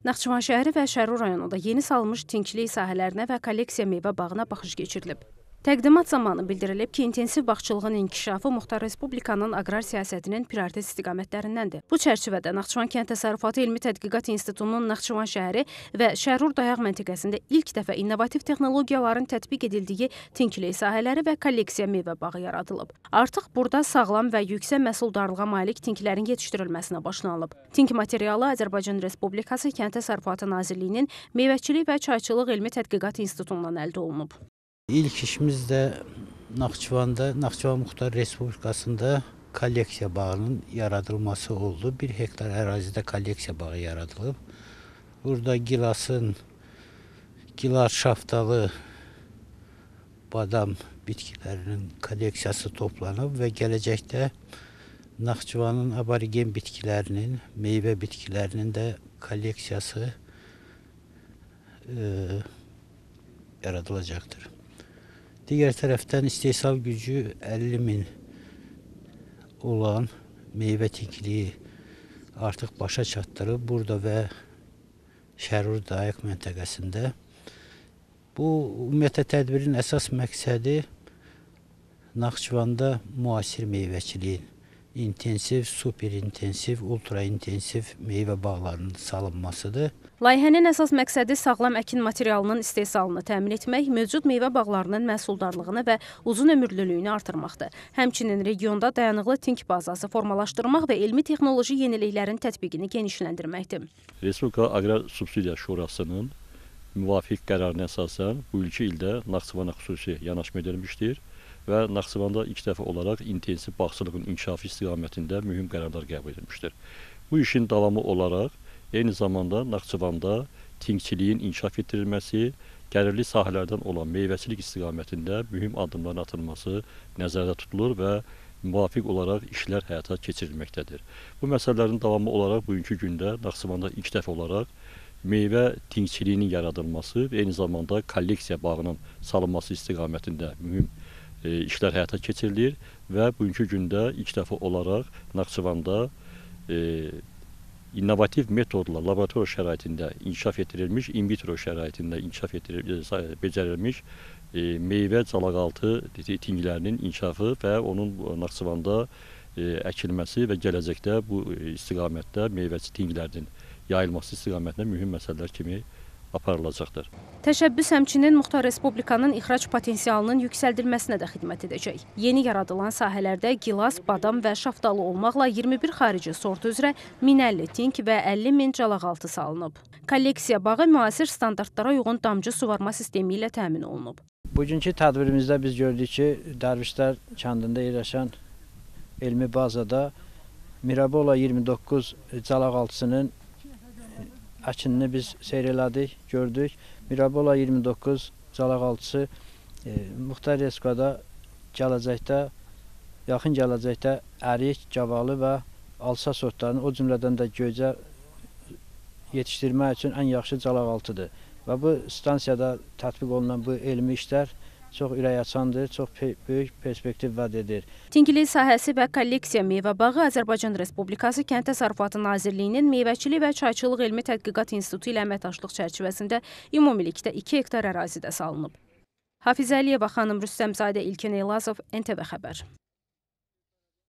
Naxçıvan şəhəri və Şərur rayonunda yeni salınmış tinkçilik sahələrinə və kolleksiya meyvə bağına baxış keçirilib. Təqdimat zamanı bildirilib ki, intensiv bağçılığın inkişafı Muxtar Respublikanın aqrar siyasətinin prioritet istiqamətlərindəndir. Bu çərçivədə Naxçıvan Kənd Təsərrüfatı Elmi Tədqiqat İnstitutunun Naxçıvan şəhəri və Şərur dayaq məntəqəsində ilk dəfə innovativ texnologiyaların tətbiq edildiyi tinkçilik sahələri və kolleksiya meyvə bağı yaradılıb. Artıq burada sağlam və yüksək məhsuldarlığa malik tinklərin yetişdirilməsinə başlanılıb. Tink materialı Azərbaycan Respublikası Kənd Təsərrüfatı Nazirliyinin Meyvəçilik və Çayçılıq Elmi Tədqiqat İnstitutundan əldə olunub. İlk işimiz də Naxçıvan Muxtar Respublikasında kolleksiya bağının yaradılması oldu. 1 hektar ərazidə kolleksiya bağı yaradılıb. Burada gilas, şaftalı, badam bitkilərinin kolleksiyası toplanıb və gələcəkdə Naxçıvanın aborigen bitkilərinin, meyvə bitkilərinin də kolleksiyası yaradılacaqdır. Digər tərəfdən istehsal gücü 50.000 olan meyvə tinkliyi artıq başa çatdırıb burada və Şərur dayaq məntəqəsində. Bu ümumiyyətlə tədbirin əsas məqsədi Naxçıvanda müasir meyvəçiliyin, intensiv, superintensiv, ultraintensiv meyvə bağlarının salınmasıdır. Layihənin əsas məqsədi sağlam əkin materialının istehsalını təmin etmək, mövcud meyvə bağlarının məhsuldarlığını və uzun ömürlülüyünü artırmaqdır. Həmçinin regionda dayanıqlı tink bazası formalaşdırmaq və elmi texnoloji yeniliklərin tətbiqini genişləndirməkdir. Respublika Aqrar Subsidiya Şurasının müvafiq qərarına əsasən bu ilki ildə Naxçıvana xüsusi yanaşma edilmişdir və Naxçıvanda ilk dəfə olaraq intensiv bağçılığın inkişafı istiqamətində mühüm qərarlar qəbul edilmişdir. Bu işin davamı olaraq eyni zamanda Naxçıvanda tinkçiliyin inkişaf etdirilməsi, gəlirli sahələrdən olan meyvəçilik istiqamətində mühüm addımların atılması nəzərdə tutulur və müvafiq olaraq işlər həyata keçirilməkdədir. Bu məsələlərin davamı olaraq bugünkü gündə Naxçıvanda ilk dəfə olaraq meyvə tinkçiliyinin yaradılması və eyni zamanda kolleksiya bağının salınması istiqamətində mühüm işlər həyata keçirilir və bugünkü gündə ilk dəfə olaraq Naxçıvanda innovativ metodla laborator şəraitində inkişaf etdirilmiş, in vitro şəraitində inkişaf becərilmiş meyvə calaqaltı tinklərinin inkişafı və onun Naxçıvanda əkilməsi və gələcəkdə bu istiqamətdə meyvəçi tinklərinin yayılması istiqamətində mühüm məsələlər kimi aparılacaqdır. Təşəbbüs həmçinin Muxtar Respublikanın ixrac potensialının yüksəldilməsinə də xidmət edəcək. Yeni yaradılan sahələrdə gilas, badam və şaftalı olmaqla 21 xarici sort üzrə 1050 tink və 50.000 calaqaltı salınıb. Kolleksiya bağı müasir standartlara uyğun damcı suvarma sistemi ilə təmin olunub. Bugünkü tədbirimizdə biz gördük ki, Dərvişlər kəndində yerləşən elmi bazada Mirabola 29 calaqaltısının əkinini biz seyr elədik, gördük. Mirabola 29 calaqaltısı Muxtar Respublikada yaxın gələcəkdə ərik, gavalı və alsa sortlarını, o cümlədən də göycə yetişdirmək üçün ən yaxşı calaqaltıdır. Və bu stansiyada tətbiq olunan bu elmi işlər çox ürəkaçandır, çox böyük perspektiv vəd edir. Tinkçilik sahəsi və kolleksiya meyvə bağı Azərbaycan Respublikası Kənd Təsərrüfatı Nazirliyinin Meyvəçilik və Çayçılıq Elmi Tədqiqat İnstitutu ilə əməkdaşlıq çərçivəsində ümumilikdə 2 hektar ərazidə salınıb. Hafizə Əliyeva xanım, Rüstəmzadə, İlkin Elazov, NTV Xəbər.